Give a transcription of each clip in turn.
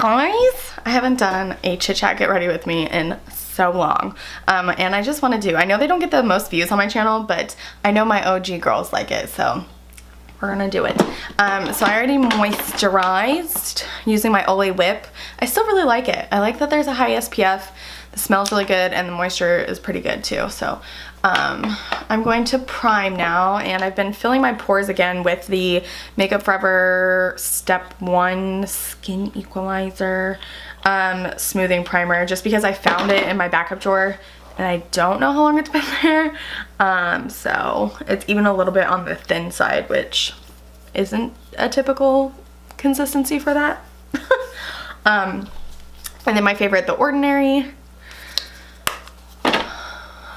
Guys, I haven't done a chit chat get ready with me in so long, and I just want to do, I know they don't get the most views on my channel, but I know my OG girls like it, so we're gonna do it. So I already moisturized using my Olay Whip. I still really like it. I like that there's a high SPF, the smells really good, and the moisture is pretty good too. So I'm going to prime now, and I've been filling my pores again with the Makeup Forever Step 1 Skin Equalizer smoothing primer, just because I found it in my backup drawer and I don't know how long it's been there. So it's even a little bit on the thin side, which isn't a typical consistency for that. And then my favorite, The Ordinary.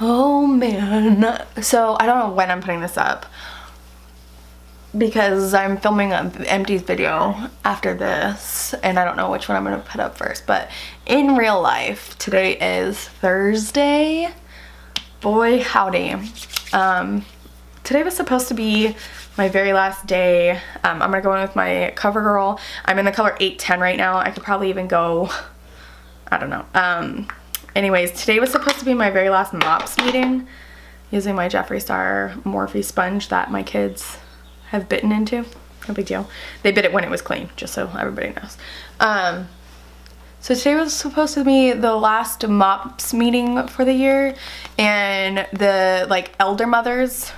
Oh man. So I don't know when I'm putting this up because I'm filming an empties video after this and I don't know which one I'm gonna put up first, but in real life today is Thursday. Boy howdy. Today was supposed to be my very last day. I'm gonna go in with my Covergirl. I'm in the color 810 right now. I could probably even go, I don't know. Anyways, today was supposed to be my very last MOPS meeting using my Jeffree Star Morphe sponge that my kids have bitten into. No big deal. They bit it when it was clean, just so everybody knows. So today was supposed to be the last MOPS meeting for the year, and the like elder mothers,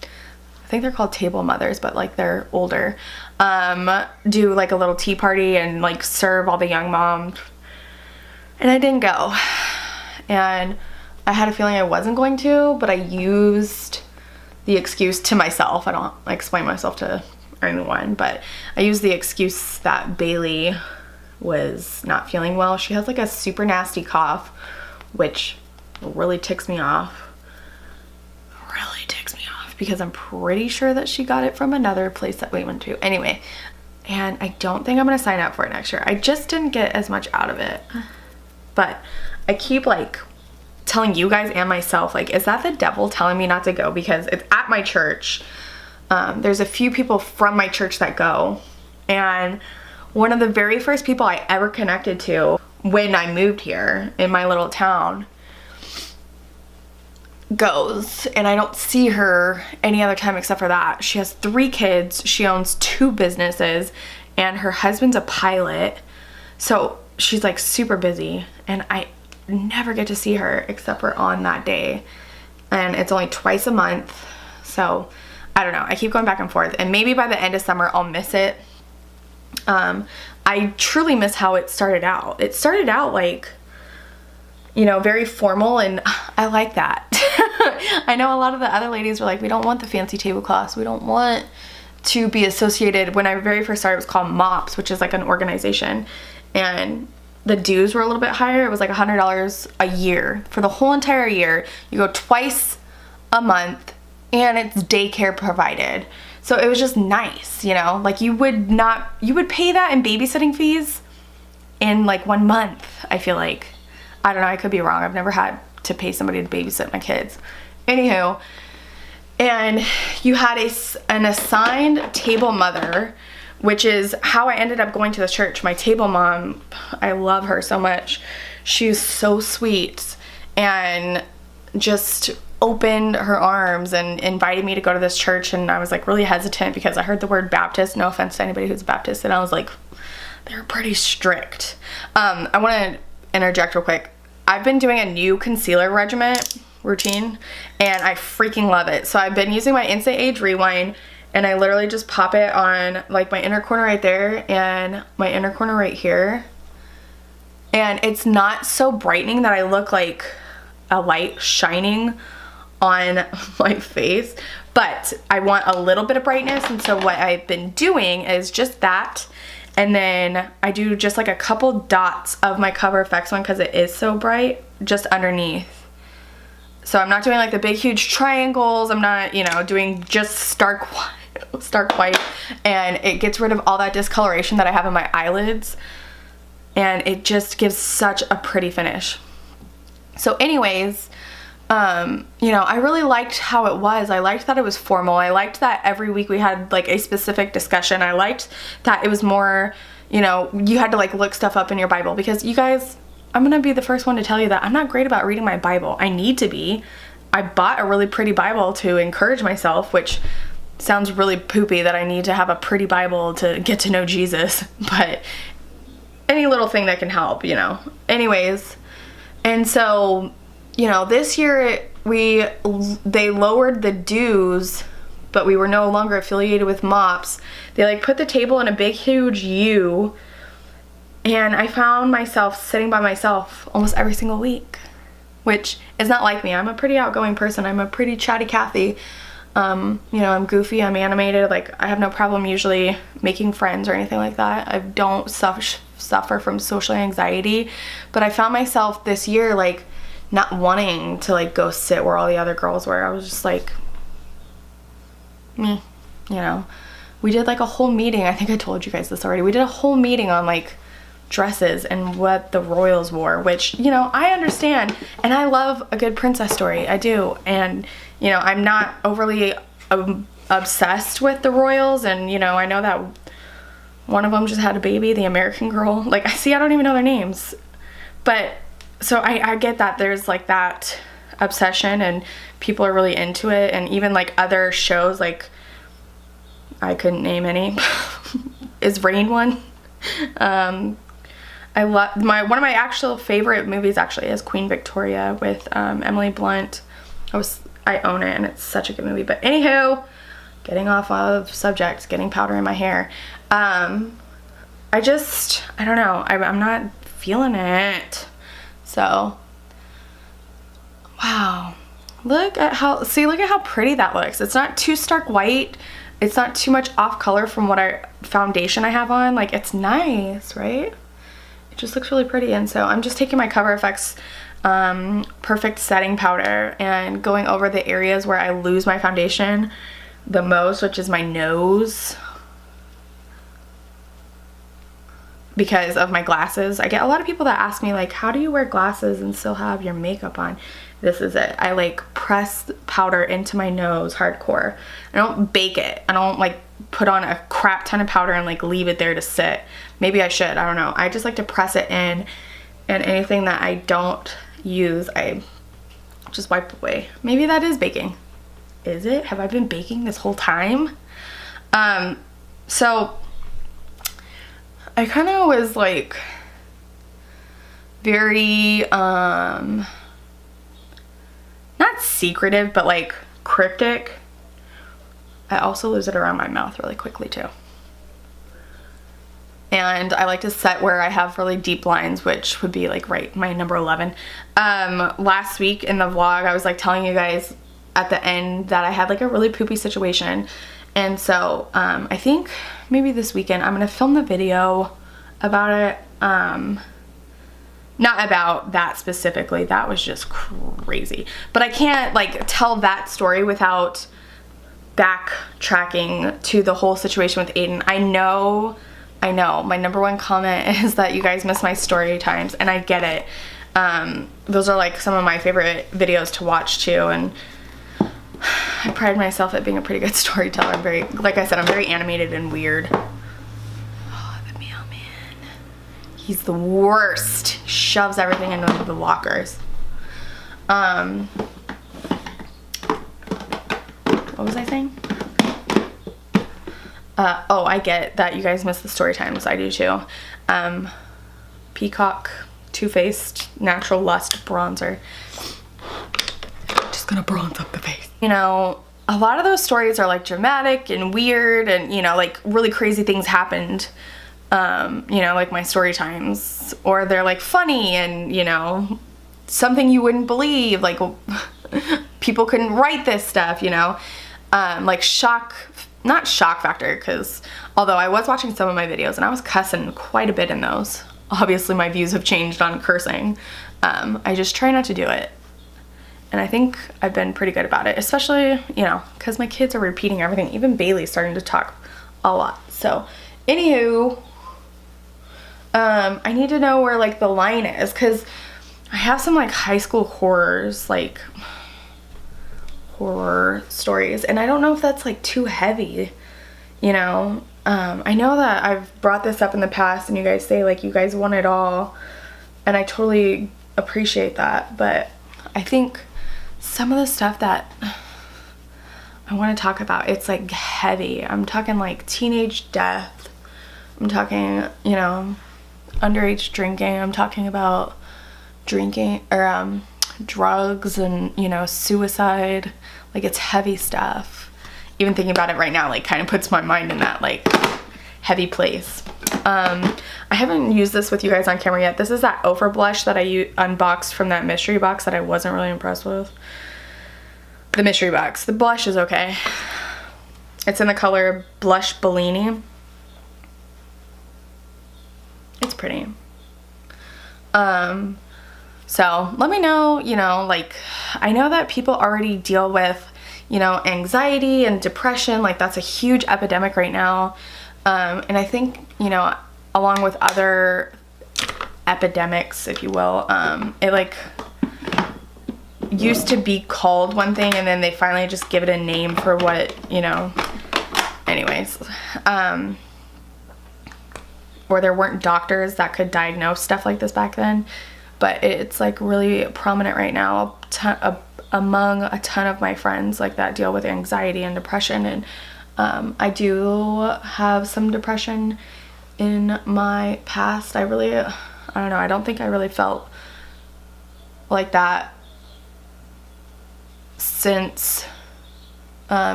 I think they're called table mothers, but like they're older, do like a little tea party and like serve all the young moms. And I didn't go. And I had a feeling I wasn't going to, but I used the excuse to myself. I don't explain myself to anyone, but I used the excuse that Bailey was not feeling well. She has like a super nasty cough, which really ticks me off. Really ticks me off because I'm pretty sure that she got it from another place that we went to. Anyway, and I don't think I'm gonna sign up for it next year. I just didn't get as much out of it. But I keep like telling you guys and myself, like, is that the devil telling me not to go? Because it's at my church. There's a few people from my church that go. And one of the very first people I ever connected to when I moved here in my little town goes. And I don't see her any other time except for that. She has 3 kids. She owns 2 businesses. And her husband's a pilot. So she's like super busy, and I never get to see her except for on that day, and it's only twice a month. So I don't know, I keep going back and forth, and maybe by the end of summer I'll miss it. I truly miss how it started out. It started out like, you know, very formal, and I like that. I know a lot of the other ladies were like, we don't want the fancy tablecloths, we don't want to be associated. When I very first started, it was called MOPS, which is like an organization, and the dues were a little bit higher. It was like $100 a year for the whole entire year. You go twice a month, and it's daycare provided. So it was just nice, you know, like you would pay that in babysitting fees in like 1 month. I feel like, I don't know, I could be wrong. I've never had to pay somebody to babysit my kids. Anywho, and you had an assigned table mother, which is how I ended up going to the church. My table mom, I love her so much. She's so sweet and just opened her arms and invited me to go to this church, and I was like really hesitant because I heard the word Baptist. No offense to anybody who's Baptist, and I was like, they're pretty strict. I want to interject real quick. I've been doing a new concealer routine, and I freaking love it. So I've been using my Instant Age Rewind, and I literally just pop it on like my inner corner right there and my inner corner right here. And it's not so brightening that I look like a light shining on my face, but I want a little bit of brightness. And so what I've been doing is just that. And then I do just like a couple dots of my Cover FX one because it is so bright just underneath. So I'm not doing like the big huge triangles. I'm not, you know, doing just stark white, and it gets rid of all that discoloration that I have in my eyelids, and it just gives such a pretty finish. So anyways, you know, I really liked how it was. I liked that it was formal. I liked that every week we had like a specific discussion. I liked that it was more you know, you had to like look stuff up in your Bible, because you guys, I'm gonna be the first one to tell you that I'm not great about reading my Bible. I need to be. I bought a really pretty Bible to encourage myself, which sounds really poopy that I need to have a pretty Bible to get to know Jesus, but any little thing that can help, you know. Anyways, and so, you know, this year they lowered the dues, but we were no longer affiliated with MOPS. They like put the table in a big huge U, and I found myself sitting by myself almost every single week, which is not like me. I'm a pretty outgoing person. I'm a pretty chatty Cathy. You know, I'm goofy, I'm animated, like I have no problem usually making friends or anything like that. I don't suffer from social anxiety, but I found myself this year like not wanting to like go sit where all the other girls were. I was just like, me, you know. We did like a whole meeting, I think I told you guys this already, we did a whole meeting on like dresses and what the royals wore, which, you know, I understand, and I love a good princess story, I do, and you know, I'm not overly obsessed with the royals, and you know, I know that one of them just had a baby, the American girl, like I don't even know their names, but so I get that there's like that obsession and people are really into it, and even like other shows, like I couldn't name any. Is Rain one? I love one of my actual favorite movies actually is Queen Victoria with Emily Blunt. I own it, and it's such a good movie. But anywho, getting off of subject, getting powder in my hair. I don't know, I'm not feeling it. So, wow. Look at how pretty that looks. It's not too stark white. It's not too much off color from what foundation I have on. Like, it's nice, right? It just looks really pretty. And so I'm just taking my Cover FX perfect setting powder and going over the areas where I lose my foundation the most, which is my nose, because of my glasses. I get a lot of people that ask me like, how do you wear glasses and still have your makeup on? This is it. I like press powder into my nose hardcore. I don't bake it. I don't like put on a crap ton of powder and like leave it there to sit. Maybe I should, I don't know. I just like to press it in, and anything that I don't use I just wipe away. Maybe that is baking. Is it? Have I been baking this whole time? So I kind of was like very not secretive, but like cryptic. I also lose it around my mouth really quickly too. And I like to set where I have really deep lines, which would be like right my number 11. Last week in the vlog, I was like telling you guys at the end that I had like a really poopy situation. And so I think maybe this weekend I'm gonna film the video about it. Not about that specifically, that was just crazy. But I can't like tell that story without backtracking to the whole situation with Aiden. I know, my number one comment is that you guys miss my story times, and I get it. Those are like some of my favorite videos to watch too, and I pride myself at being a pretty good storyteller. I'm very, like I said, I'm very animated and weird. Oh, the mailman. He's the worst. Shoves everything into the lockers. What was I saying? Oh, I get that you guys miss the story times. I do too. Peacock Too Faced Natural Lust Bronzer. Just gonna bronze up the face. You know, a lot of those stories are like dramatic and weird, and you know, like really crazy things happened. You know, like my story times, or they're like funny and you know, something you wouldn't believe, like people couldn't write this stuff, you know. Like not shock factor, because although I was watching some of my videos and I was cussing quite a bit in those, obviously my views have changed on cursing. I just try not to do it, and I think I've been pretty good about it, especially, you know, because my kids are repeating everything. Even Bailey's starting to talk a lot. So anywho, I need to know where like the line is, because I have some like high school horrors, like horror stories, and I don't know if that's like too heavy, you know. I know that I've brought this up in the past and you guys say like you guys want it all, and I totally appreciate that, but I think some of the stuff that I want to talk about, it's like heavy. I'm talking like teenage death, I'm talking, you know, underage drinking, I'm talking about drinking or drugs and, you know, suicide. Like, it's heavy stuff. Even thinking about it right now, like, kind of puts my mind in that, like, heavy place. I haven't used this with you guys on camera yet. This is that Ofra blush that I unboxed from that mystery box that I wasn't really impressed with. The mystery box. The blush is okay. It's in the color Blush Belini. It's pretty. So let me know, you know, like, I know that people already deal with, you know, anxiety and depression. Like, that's a huge epidemic right now. And I think, you know, along with other epidemics, if you will, it like used to be called one thing and then they finally just give it a name for what, you know, anyways, or there weren't doctors that could diagnose stuff like this back then, but it's like really prominent right now among a ton of my friends like that deal with anxiety and depression. And I do have some depression in my past. I don't know, I don't think I really felt like that since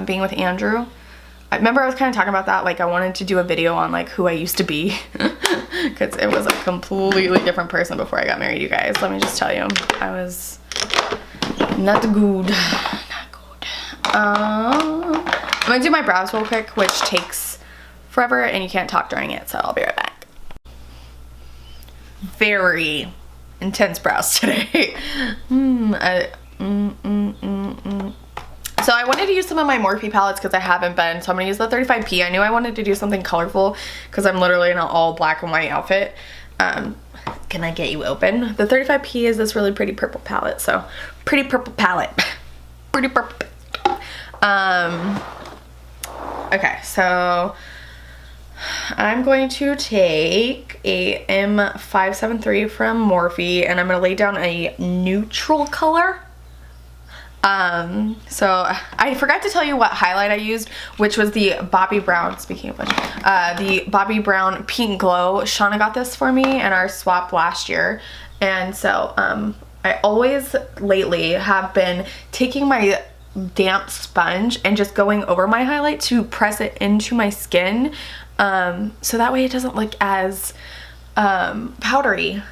being with Andrew. I remember I was kind of talking about that, like I wanted to do a video on like who I used to be because it was a completely different person before I got married, you guys. Let me just tell you, I was not good. Not good. I'm gonna do my brows real quick, which takes forever and you can't talk during it, so I'll be right back. Very intense brows today. So I wanted to use some of my Morphe palettes because I haven't been, so I'm going to use the 35P. I knew I wanted to do something colorful because I'm literally in an all black and white outfit. Can I get you open? The 35P is this really pretty purple palette, so pretty purple palette. Pretty purple. Okay, so I'm going to take a M573 from Morphe and I'm going to lay down a neutral color. So I forgot to tell you what highlight I used, which was the Bobbi Brown, speaking of which, the Bobbi Brown Pink Glow. Shauna got this for me in our swap last year. And so, I always lately have been taking my damp sponge and just going over my highlight to press it into my skin. So that way it doesn't look as, powdery.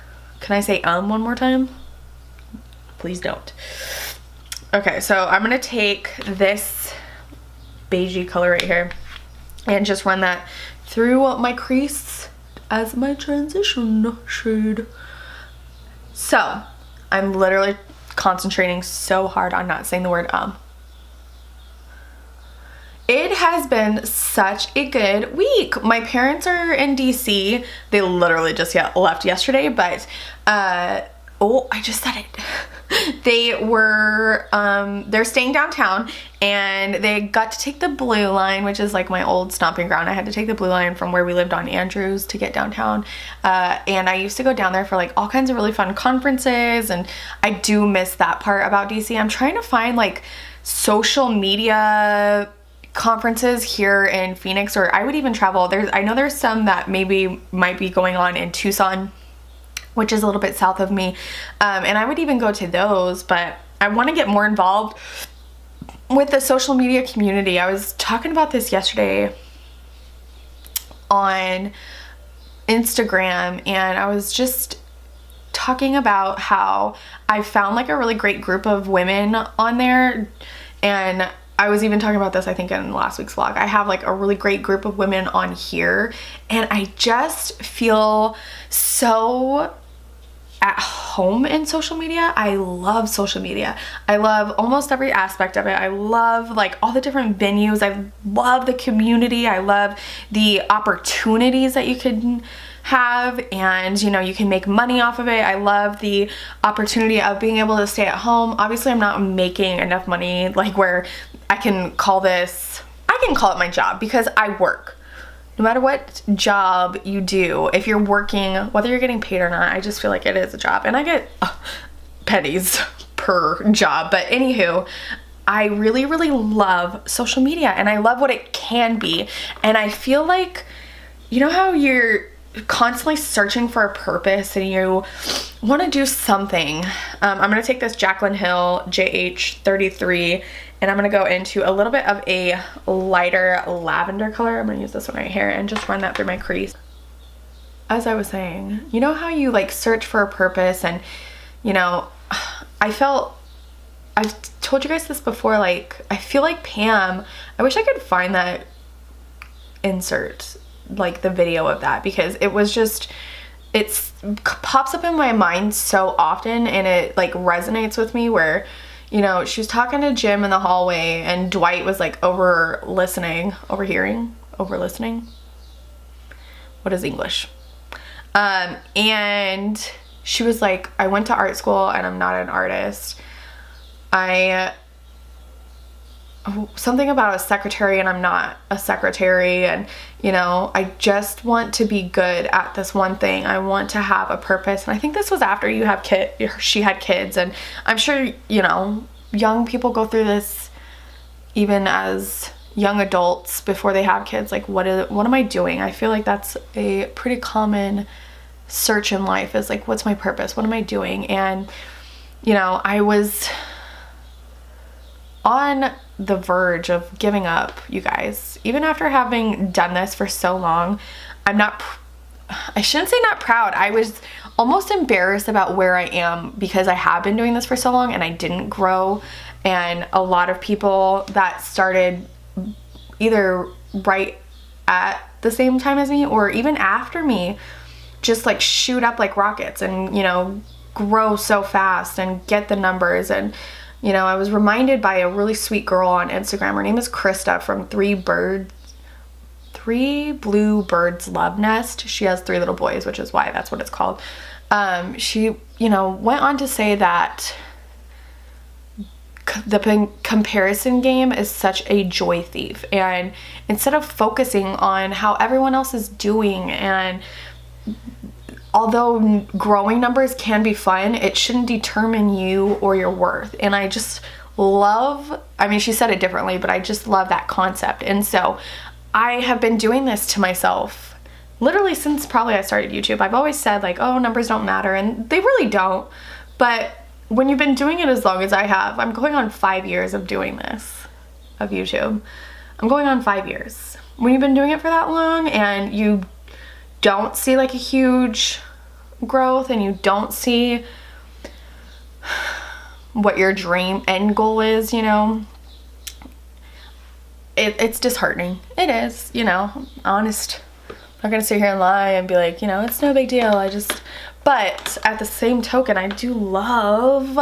Can I say, one more time? Please don't. Okay, so I'm gonna take this beigey color right here and just run that through my crease as my transition shade. So I'm literally concentrating so hard on not saying the word It has been such a good week. My parents are in DC. They literally just left yesterday, but oh, I just said it. They were, they're staying downtown and they got to take the blue line, which is like my old stomping ground. I had to take the blue line from where we lived on Andrews to get downtown. And I used to go down there for like all kinds of really fun conferences, and I do miss that part about DC. I'm trying to find like social media conferences here in Phoenix, or I would even travel. I know there's some that maybe might be going on in Tucson, which is a little bit south of me, and I would even go to those, but I want to get more involved with the social media community. I was talking about this yesterday on Instagram, and I was just talking about how I found like a really great group of women on there, and I was even talking about this, I think, in last week's vlog. I have like a really great group of women on here, and I just feel so at home in social media. I love social media. I love almost every aspect of it. I love like all the different venues. I love the community. I love the opportunities that you can have, and you know, you can make money off of it. I love the opportunity of being able to stay at home. Obviously I'm not making enough money like where I can call it my job, because I work. no matter what job you do, if you're working, whether you're getting paid or not, I just feel like it is a job. And I get pennies per job. But anywho, I really, really love social media and I love what it can be. And I feel like, you know how you're constantly searching for a purpose and you want to do something. I'm going to take this Jaclyn Hill JH33 and I'm going to go into a little bit of a lighter lavender color. I'm going to use this one right here and just run that through my crease. As I was saying, you know how you like search for a purpose, and you know, I've told you guys this before, like I feel like Pam, I wish I could find that insert, like the video of that, because it was just, it pops up in my mind so often and it like resonates with me, where, you know, she was talking to Jim in the hallway and Dwight was like overhearing, what is English? And she was like, I went to art school and I'm not an artist. Something about a secretary and I'm not a secretary, and you know, I just want to be good at this one thing. I want to have a purpose. And I think this was after she had kids, and I'm sure, you know, young people go through this even as young adults before they have kids. Like, what am I doing? I feel like that's a pretty common search in life, is like, what's my purpose? What am I doing? And you know, I was on the verge of giving up, you guys. Even after having done this for so long, I shouldn't say not proud. I was almost embarrassed about where I am, because I have been doing this for so long and I didn't grow. And a lot of people that started either right at the same time as me or even after me just like shoot up like rockets and, you know, grow so fast and get the numbers. And you know, I was reminded by a really sweet girl on Instagram. Her name is Krista from Three Blue Birds Love Nest. She has 3 little boys, which is why that's what it's called. She, you know, went on to say that the comparison game is such a joy thief. And instead of focusing on how everyone else is doing, and although growing numbers can be fun, it shouldn't determine you or your worth. And I just love, I mean, she said it differently, but I just love that concept. And so I have been doing this to myself literally since probably I started YouTube. I've always said like, oh, numbers don't matter, and they really don't. But when you've been doing it as long as I have, I'm going on 5 years of doing this, of YouTube. I'm going on 5 years. When you've been doing it for that long and you don't see like a huge growth, and you don't see what your dream end goal is, you know, it's disheartening. It is, you know, honest. I'm not gonna sit here and lie and be like, you know, it's no big deal. But at the same token, I do love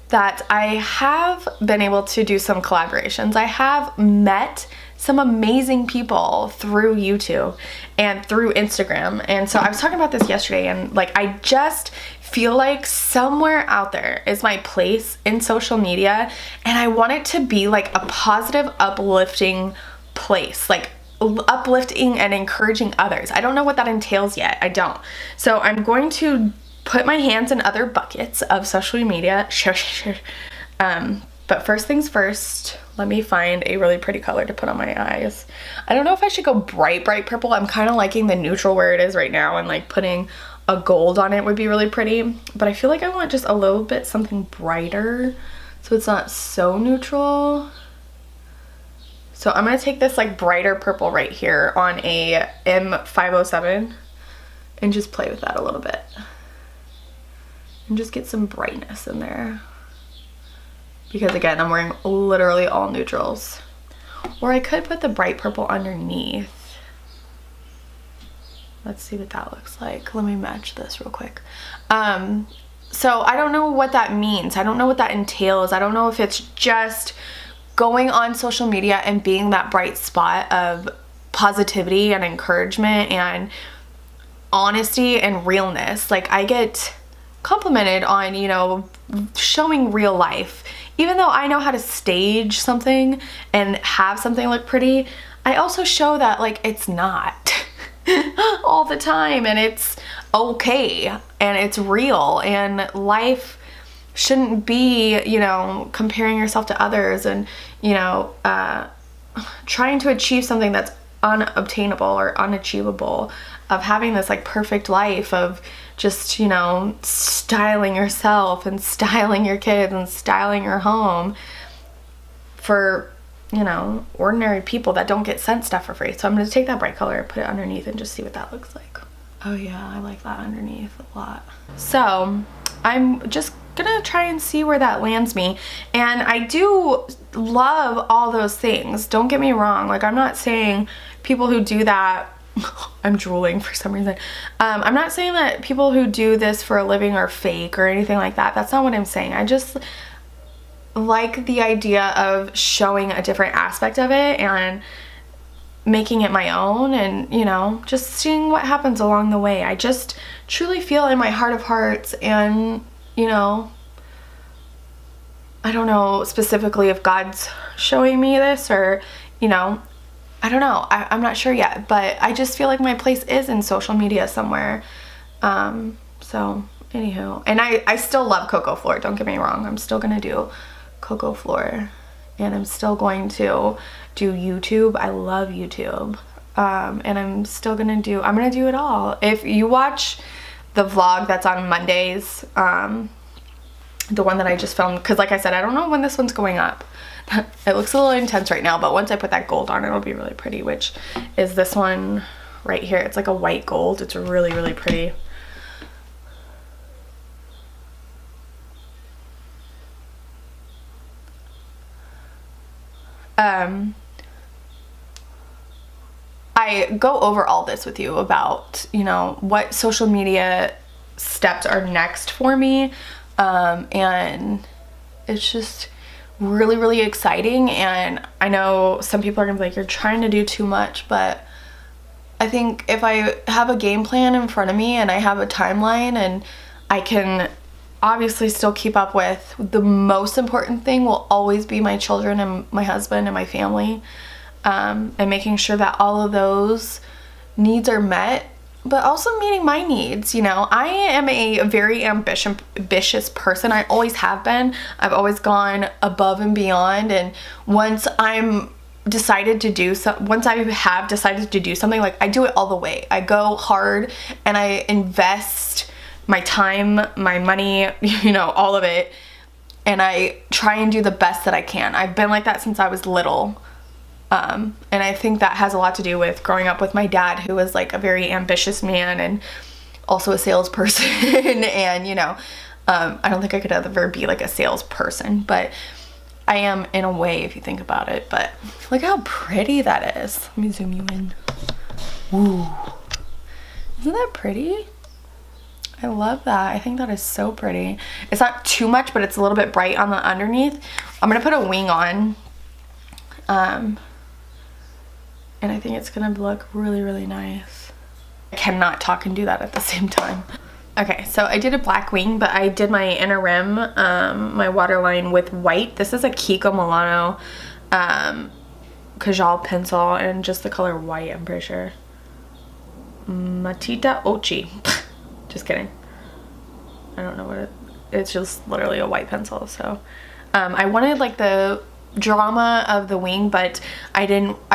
that I have been able to do some collaborations. I have met some amazing people through YouTube and through Instagram. And so I was talking about this yesterday, and like, I just feel like somewhere out there is my place in social media, and I want it to be like a positive, uplifting place, like uplifting and encouraging others. I don't know what that entails yet. I don't. So I'm going to put my hands in other buckets of social media. But first things first, let me find a really pretty color to put on my eyes. I don't know if I should go bright purple. I'm kind of liking the neutral where it is right now, and like putting a gold on it would be really pretty. But I feel like I want just a little bit something brighter so it's not so neutral. So I'm going to take this like brighter purple right here on a M507 and just play with that a little bit. And just get some brightness in there. Because again, I'm wearing literally all neutrals. Or I could put the bright purple underneath. Let's see what that looks like. Let me match this real quick. So I don't know what that means. I don't know what that entails. I don't know if it's just going on social media and being that bright spot of positivity and encouragement and honesty and realness. Like, I get complimented on, you know, showing real life. Even though I know how to stage something and have something look pretty, I also show that like it's not all the time, and it's okay, and it's real, and life shouldn't be, you know, comparing yourself to others and, you know, trying to achieve something that's unobtainable or unachievable, of having this like perfect life of just, you know, styling yourself and styling your kids and styling your home for, you know, ordinary people that don't get sent stuff for free. So I'm going to take that bright color, put it underneath, and just see what that looks like. Oh yeah, I like that underneath a lot. So I'm just gonna try and see where that lands me. And I do love all those things, don't get me wrong. Like, I'm not saying people who do that I'm drooling for some reason. I'm not saying that people who do this for a living are fake or anything like that. That's not what I'm saying. I just like the idea of showing a different aspect of it and making it my own, and, you know, just seeing what happens along the way. I just truly feel in my heart of hearts, and, you know, I don't know specifically if God's showing me this, or, you know, I don't know. I'm not sure yet, but I just feel like my place is in social media somewhere. So anywho, and I still love Coco Floor, don't get me wrong. I'm still gonna do Coco Floor, and I'm still going to do YouTube. I love YouTube. And I'm gonna do it all. If you watch the vlog that's on Mondays, the one that I just filmed, because like I said, I don't know when this one's going up. It looks a little intense right now, but once I put that gold on, it'll be really pretty, which is this one right here. It's like a white gold. It's really, really pretty. I go over all this with you about, you know, what social media steps are next for me, and it's just really, really exciting. And I know some people are gonna be like, you're trying to do too much, but I think if I have a game plan in front of me and I have a timeline, and I can obviously still keep up with, the most important thing will always be my children and my husband and my family, and making sure that all of those needs are met, but also meeting my needs. You know, I am a very ambitious person. I always have been. I've always gone above and beyond, and once I have decided to do something, like, I do it all the way. I go hard, and I invest my time, my money, you know, all of it, and I try and do the best that I can. I've been like that since I was little. And I think that has a lot to do with growing up with my dad, who was like a very ambitious man and also a salesperson. And, you know, I don't think I could ever be like a salesperson, but I am in a way if you think about it. But look how pretty that is. Let me zoom you in. Ooh. Isn't that pretty? I love that. I think that is so pretty. It's not too much, but it's a little bit bright on the underneath. I'm gonna put a wing on. And I think it's gonna look really, really nice. I cannot talk and do that at the same time. Okay, so I did a black wing, but I did my inner rim, my waterline with white. This is a Kiko Milano Kajal pencil, and just the color white, I'm pretty sure. Matita Ochi. Just kidding. I don't know what it's just literally a white pencil. So I wanted like the drama of the wing, but I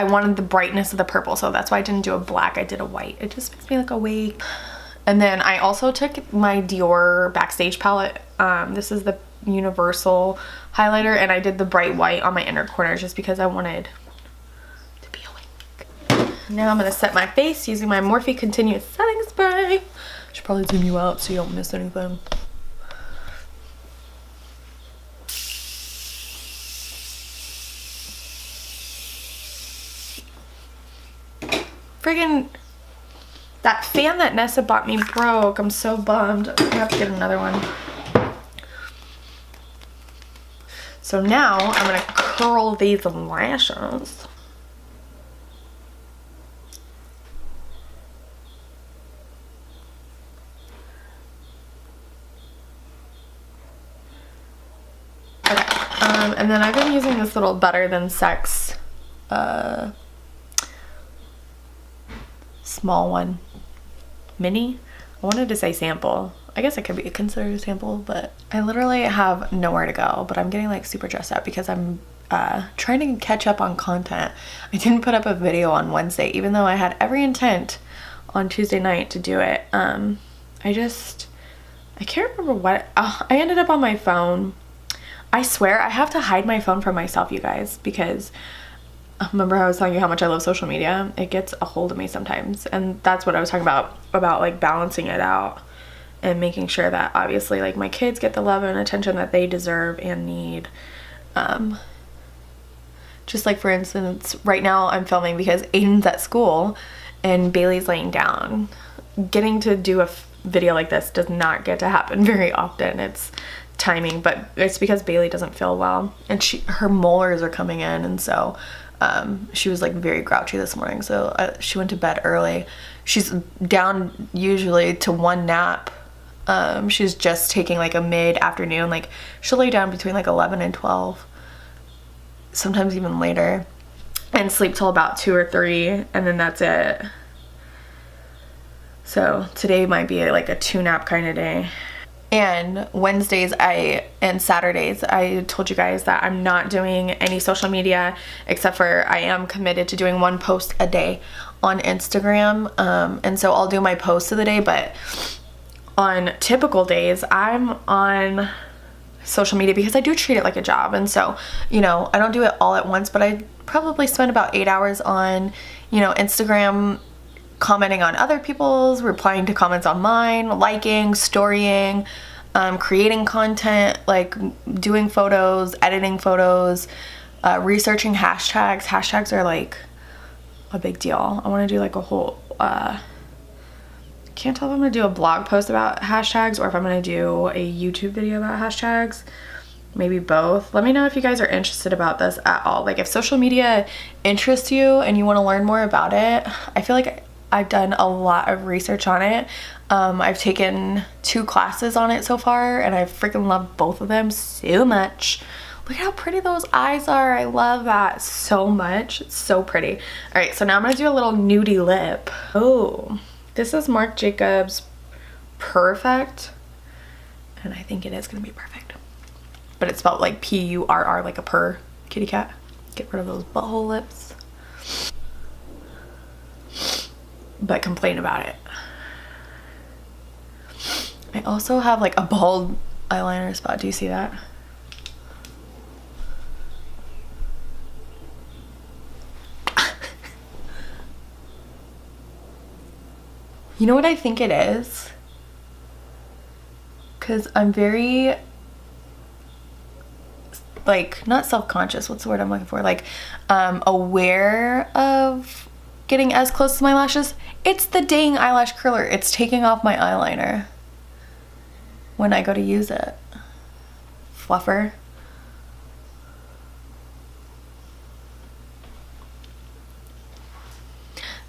wanted the brightness of the purple, so that's why I didn't do a black. I did a white. It just makes me look awake. And then I also took my Dior Backstage palette. This is the Universal highlighter, and I did the bright white on my inner corner just because I wanted to be awake. Now I'm going to set my face using my Morphe Continuous Setting Spray. Should probably zoom you out so you don't miss anything. Friggin' that fan that Nessa bought me broke. I'm so bummed. I'm gonna have to get another one. So now I'm gonna curl these lashes. Okay, and then I've been using this little Better Than Sex small one. Mini? I wanted to say sample. I guess it could be considered a sample, but I literally have nowhere to go, but I'm getting like super dressed up because I'm trying to catch up on content. I didn't put up a video on Wednesday, even though I had every intent on Tuesday night to do it. I can't remember what, I ended up on my phone. I swear I have to hide my phone from myself, you guys, because remember I was telling you how much I love social media? It gets a hold of me sometimes, and that's what I was talking about like balancing it out and making sure that obviously like my kids get the love and attention that they deserve and need. Just like for instance, right now I'm filming because Aiden's at school and Bailey's laying down. Getting to do a video like this does not get to happen very often. It's timing, but it's because Bailey doesn't feel well and her molars are coming in, and so she was like very grouchy this morning, so she went to bed early. She's down usually to one nap. She's just taking like a mid-afternoon, like she'll lay down between like 11 and 12, sometimes even later, and sleep till about 2 or 3, and then that's it. So today might be like a 2-nap kind of day. And Wednesdays and Saturdays, I told you guys that I'm not doing any social media, except for I am committed to doing 1 post a day on Instagram. And so I'll do my post of the day, but on typical days, I'm on social media because I do treat it like a job. And so, you know, I don't do it all at once, but I probably spend about 8 hours on, you know, Instagram, commenting on other people's, replying to comments on mine, liking, storying, creating content, like doing photos, editing photos, researching hashtags. Hashtags are like a big deal. I want to do like a whole, can't tell if I'm going to do a blog post about hashtags or if I'm going to do a YouTube video about hashtags. Maybe both. Let me know if you guys are interested about this at all. Like if social media interests you and you want to learn more about it, I feel like I've done a lot of research on it. I've taken 2 classes on it so far, and I freaking love both of them so much. Look at how pretty those eyes are. I love that so much. It's so pretty. All right, so now I'm gonna do a little nudie lip. Oh, this is Marc Jacobs Perfect, and I think it is gonna be perfect. But it's spelled like P-U-R-R, like a purr, kitty cat. Get rid of those butthole lips. But complain about it. I also have like a bald eyeliner spot. Do you see that? You know what I think it is? Because I'm very, like, not self-conscious, what's the word I'm looking for? Like, aware of getting as close to my lashes. It's the dang eyelash curler. It's taking off my eyeliner when I go to use it. Fluffer.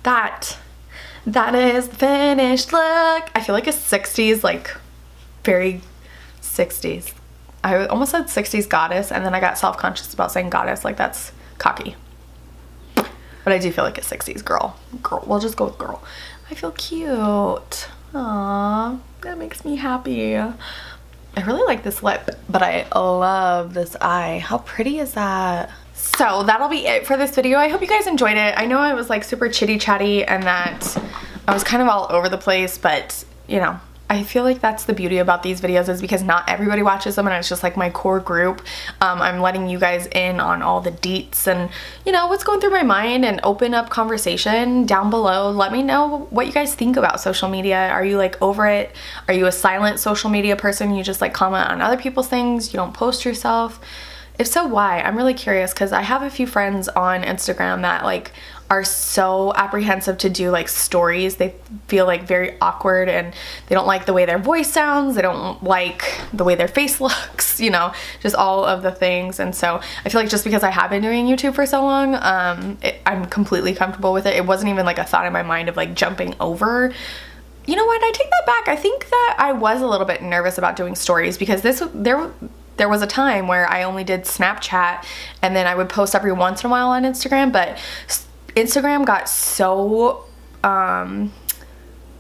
That is the finished look. I feel like a 60s, like very 60s. I almost said 60s goddess, and then I got self-conscious about saying goddess, like that's cocky. But I do feel like a 60s girl. We'll just go with girl. I feel cute. Aww, that makes me happy. I really like this lip, but I love this eye. How pretty is that? So that'll be it for this video. I hope you guys enjoyed it. I know I was like super chitty chatty and that I was kind of all over the place, but you know, I feel like that's the beauty about these videos, is because not everybody watches them and it's just like my core group. I'm letting you guys in on all the deets and, you know, what's going through my mind, and open up conversation down below. Let me know what you guys think about social media. Are you like over it? Are you a silent social media person? You just like comment on other people's things? You don't post yourself? If so, why? I'm really curious, because I have a few friends on Instagram that like are so apprehensive to do like stories. They feel like very awkward, and they don't like the way their voice sounds. They don't like the way their face looks, you know, just all of the things. And so I feel like just because I have been doing YouTube for so long, I'm completely comfortable with it. It wasn't even like a thought in my mind of like jumping over. You know what? I take that back. I think that I was a little bit nervous about doing stories, because there was a time where I only did Snapchat, and then I would post every once in a while on Instagram, but Instagram got so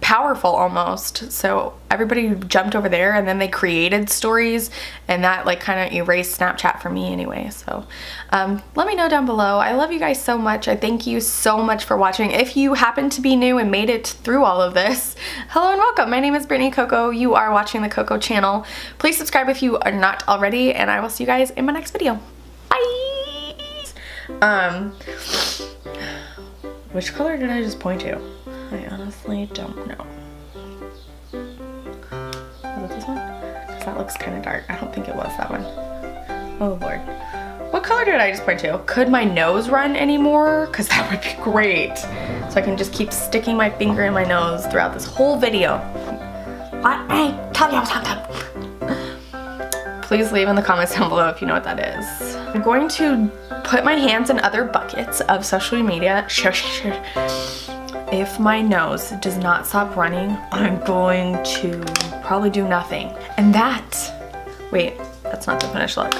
powerful almost. So everybody jumped over there, and then they created stories, and that like kind of erased Snapchat for me anyway. So let me know down below. I love you guys so much. I thank you so much for watching. If you happen to be new and made it through all of this, hello and welcome. My name is Brittany Cocco. You are watching the Cocco Channel. Please subscribe if you are not already, and I will see you guys in my next video. Bye. Which color did I just point to? I honestly don't know. Was it this one? Because that looks kind of dark. I don't think it was that one. Oh Lord. What color did I just point to? Could my nose run anymore? Because that would be great. So I can just keep sticking my finger in my nose throughout this whole video. What? Tell me something. Please leave in the comments down below if you know what that is. I'm going to put my hands in other buckets of social media. If my nose does not stop running, I'm going to probably do nothing. And that, wait, that's not the finished look.